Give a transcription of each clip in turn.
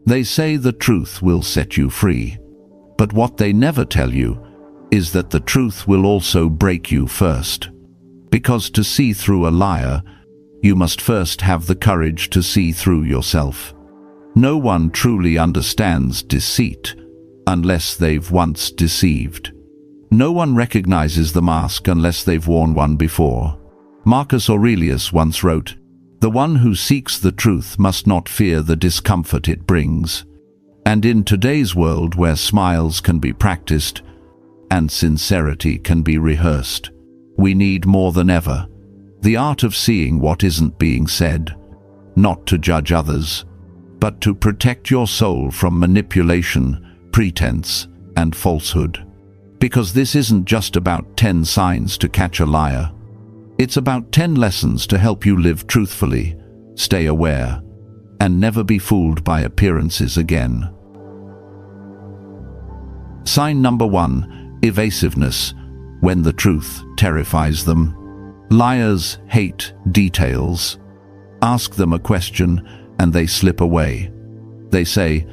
They say the truth will set you free. But what they never tell you is that the truth will also break you first. Because to see through a liar, you must first have the courage to see through yourself. No one truly understands deceit unless they've once deceived. No one recognizes the mask unless they've worn one before. Marcus Aurelius once wrote, "The one who seeks the truth must not fear the discomfort it brings." And in today's world where smiles can be practiced and sincerity can be rehearsed, we need more than ever the art of seeing what isn't being said, not to judge others, but to protect your soul from manipulation, pretense, and falsehood. Because this isn't just about 10 signs to catch a liar. It's about 10 lessons to help you live truthfully, stay aware, and never be fooled by appearances again. Sign number 1, evasiveness, when the truth terrifies them. Liars hate details. Ask them a question and they slip away. They say,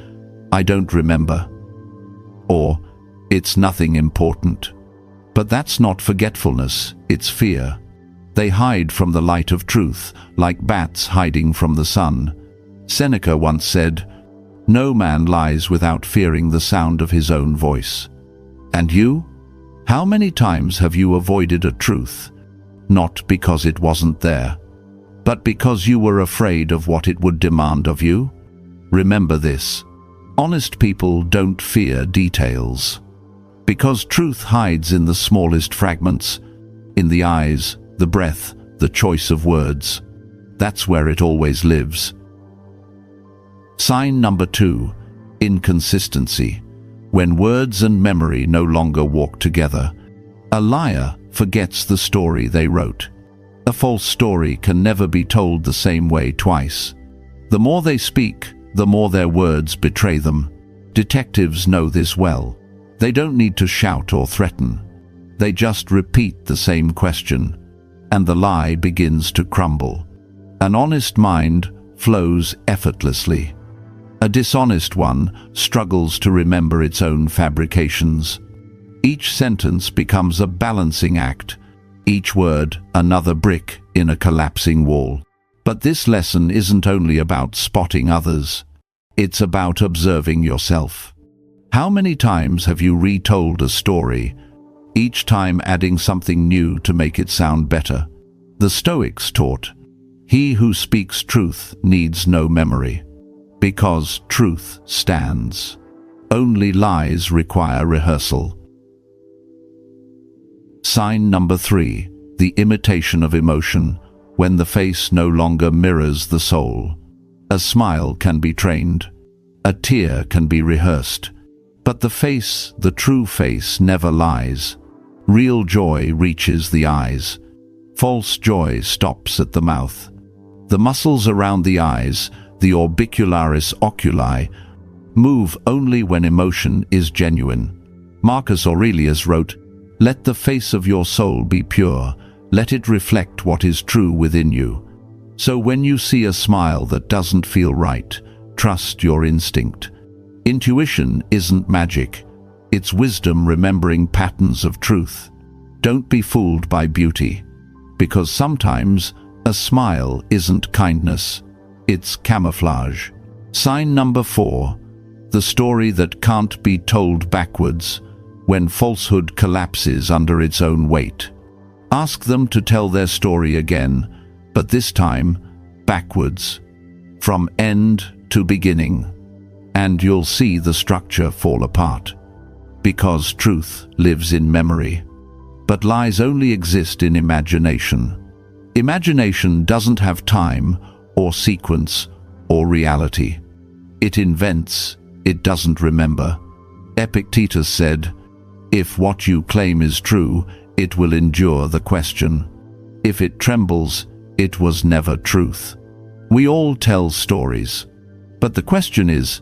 "I don't remember," or "It's nothing important." But that's not forgetfulness, it's fear. They hide from the light of truth, like bats hiding from the sun. Seneca once said, "No man lies without fearing the sound of his own voice." And you? How many times have you avoided a truth? Not because it wasn't there, but because you were afraid of what it would demand of you? Remember this: honest people don't fear details. Because truth hides in the smallest fragments, in the eyes, the breath, the choice of words. That's where it always lives. Sign number 2, inconsistency, when words and memory no longer walk together. A liar forgets the story they wrote. A false story can never be told the same way twice. The more they speak, the more their words betray them. Detectives know this well. They don't need to shout or threaten. They just repeat the same question, and the lie begins to crumble. An honest mind flows effortlessly. A dishonest one struggles to remember its own fabrications. Each sentence becomes a balancing act, each word another brick in a collapsing wall. But this lesson isn't only about spotting others. It's about observing yourself. How many times have you retold a story, each time adding something new to make it sound better? The Stoics taught, "He who speaks truth needs no memory, because truth stands. Only lies require rehearsal." Sign number 3, the imitation of emotion, when the face no longer mirrors the soul. A smile can be trained. A tear can be rehearsed. But the face, the true face, never lies. Real joy reaches the eyes. False joy stops at the mouth. The muscles around the eyes, the orbicularis oculi, move only when emotion is genuine. Marcus Aurelius wrote, "Let the face of your soul be pure. Let it reflect what is true within you." So when you see a smile that doesn't feel right, trust your instinct. Intuition isn't magic. It's wisdom remembering patterns of truth. Don't be fooled by beauty, because sometimes a smile isn't kindness, it's camouflage. Sign number 4, the story that can't be told backwards, when falsehood collapses under its own weight. Ask them to tell their story again, but this time backwards, from end to beginning, and you'll see the structure fall apart. Because truth lives in memory, but lies only exist in imagination. Imagination doesn't have time or sequence or reality. It invents, it doesn't remember. Epictetus said, "If what you claim is true, it will endure the question. If it trembles, it was never truth." We all tell stories, but the question is,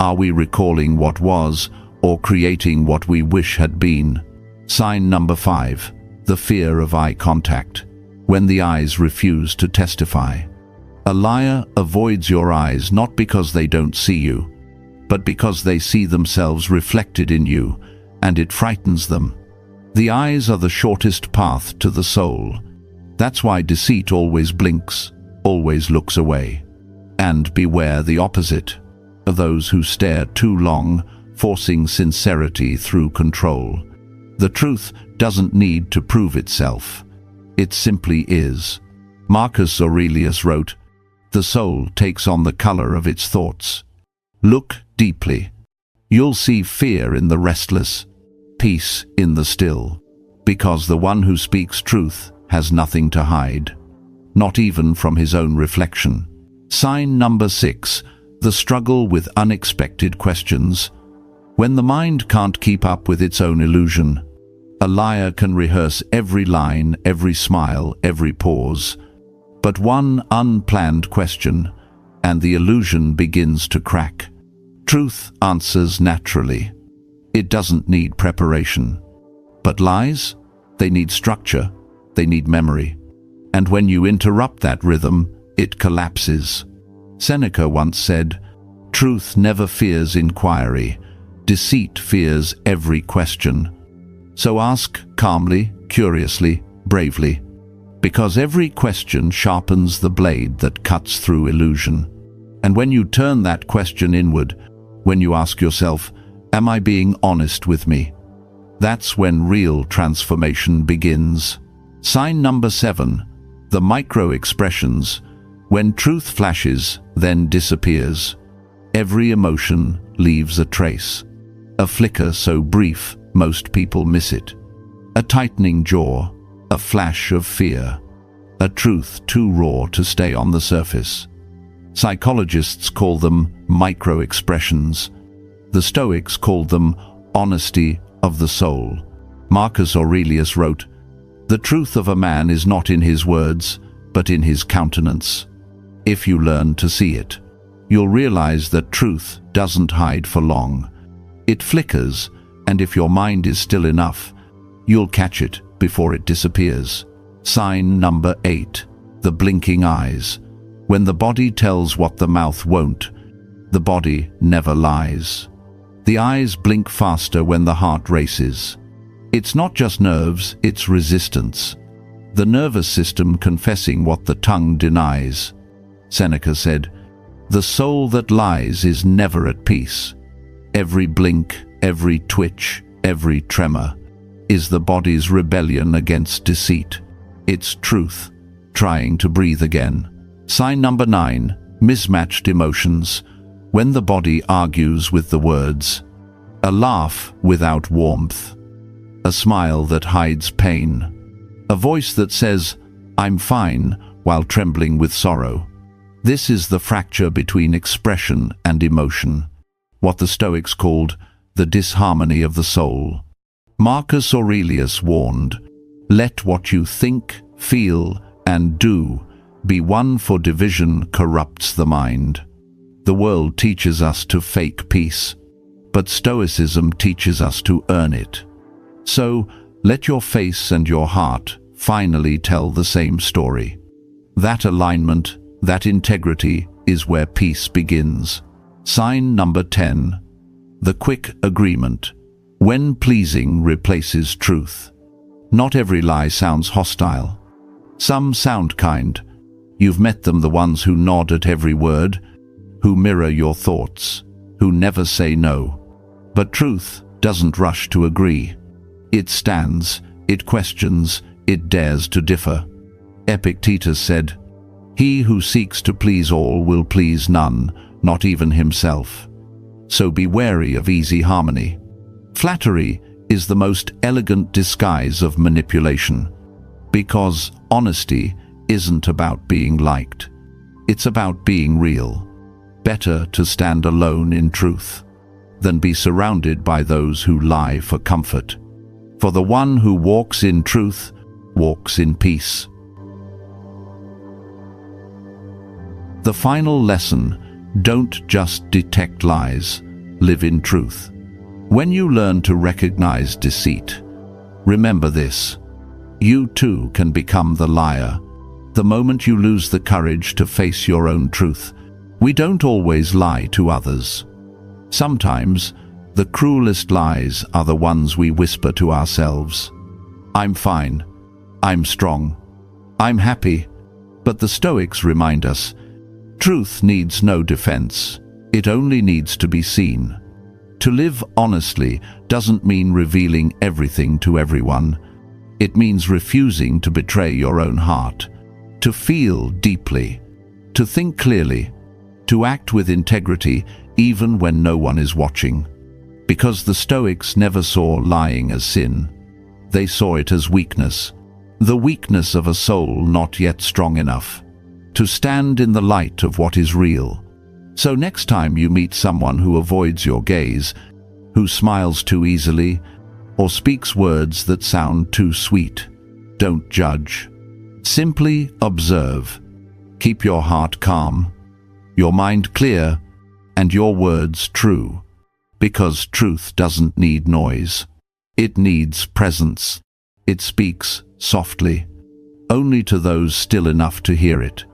are we recalling what was or creating what we wish had been? Sign number 5, the fear of eye contact, when the eyes refuse to testify. A liar avoids your eyes not because they don't see you, but because they see themselves reflected in you, and it frightens them. The eyes are the shortest path to the soul. That's why deceit always blinks, always looks away. And beware the opposite, of those who stare too long, forcing sincerity through control. The truth doesn't need to prove itself. It simply is. Marcus Aurelius wrote, "The soul takes on the color of its thoughts." Look deeply. You'll see fear in the restless, peace in the still, because the one who speaks truth has nothing to hide, not even from his own reflection. Sign number 6, the struggle with unexpected questions. When the mind can't keep up with its own illusion, a liar can rehearse every line, every smile, every pause. But one unplanned question, and the illusion begins to crack. Truth answers naturally. It doesn't need preparation. But lies? They need structure. They need memory. And when you interrupt that rhythm, it collapses. Seneca once said, "Truth never fears inquiry. Deceit fears every question." So ask calmly, curiously, bravely, because every question sharpens the blade that cuts through illusion. And when you turn that question inward, when you ask yourself, "Am I being honest with me?" that's when real transformation begins. Sign number 7, the micro-expressions. When truth flashes, then disappears. Every emotion leaves a trace. A flicker so brief, most people miss it. A tightening jaw, a flash of fear. A truth too raw to stay on the surface. Psychologists call them micro-expressions. The Stoics called them honesty of the soul. Marcus Aurelius wrote, "The truth of a man is not in his words, but in his countenance." If you learn to see it, you'll realize that truth doesn't hide for long. It flickers, and if your mind is still enough, you'll catch it before it disappears. Sign number 8, the blinking eyes. When the body tells what the mouth won't, the body never lies. The eyes blink faster when the heart races. It's not just nerves, it's resistance. The nervous system confessing what the tongue denies. Seneca said, "The soul that lies is never at peace." Every blink, every twitch, every tremor is the body's rebellion against deceit. It's truth, trying to breathe again. Sign number 9, mismatched emotions. When the body argues with the words. A laugh without warmth. A smile that hides pain. A voice that says, "I'm fine," while trembling with sorrow. This is the fracture between expression and emotion, what the Stoics called the disharmony of the soul. Marcus Aurelius warned, "Let what you think, feel, and do be one, for division corrupts the mind." The world teaches us to fake peace, but Stoicism teaches us to earn it. So, let your face and your heart finally tell the same story. That alignment, that integrity is where peace begins. Sign number 10, the quick agreement. When pleasing replaces truth. Not every lie sounds hostile. Some sound kind. You've met them, the ones who nod at every word, who mirror your thoughts, who never say no. But truth doesn't rush to agree. It stands, it questions, it dares to differ. Epictetus said, "He who seeks to please all will please none, not even himself." So be wary of easy harmony. Flattery is the most elegant disguise of manipulation, because honesty isn't about being liked. It's about being real. Better to stand alone in truth than be surrounded by those who lie for comfort. For the one who walks in truth walks in peace. The final lesson: don't just detect lies, live in truth. When you learn to recognize deceit, remember this: you too can become the liar. The moment you lose the courage to face your own truth, we don't always lie to others. Sometimes, the cruelest lies are the ones we whisper to ourselves. I'm fine. I'm strong. I'm happy. But the Stoics remind us, truth needs no defense. It only needs to be seen. To live honestly doesn't mean revealing everything to everyone. It means refusing to betray your own heart, to feel deeply, to think clearly, to act with integrity even when no one is watching. Because the Stoics never saw lying as sin. They saw it as weakness, the weakness of a soul not yet strong enough to stand in the light of what is real. So next time you meet someone who avoids your gaze, who smiles too easily, or speaks words that sound too sweet, don't judge. Simply observe. Keep your heart calm, your mind clear, and your words true. Because truth doesn't need noise. It needs presence. It speaks softly, only to those still enough to hear it.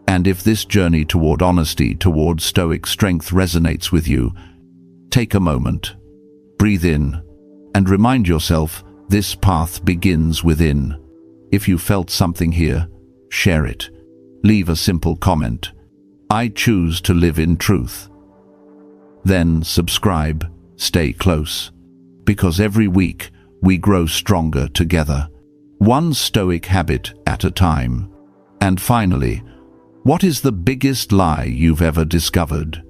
And if this journey toward honesty, toward Stoic strength resonates with you, take a moment, breathe in, and remind yourself this path begins within. If you felt something here, share it. Leave a simple comment. I choose to live in truth. Then subscribe, stay close, because every week we grow stronger together, one Stoic habit at a time. And finally, what is the biggest lie you've ever discovered?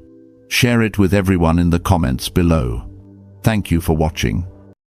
Share it with everyone in the comments below. Thank you for watching.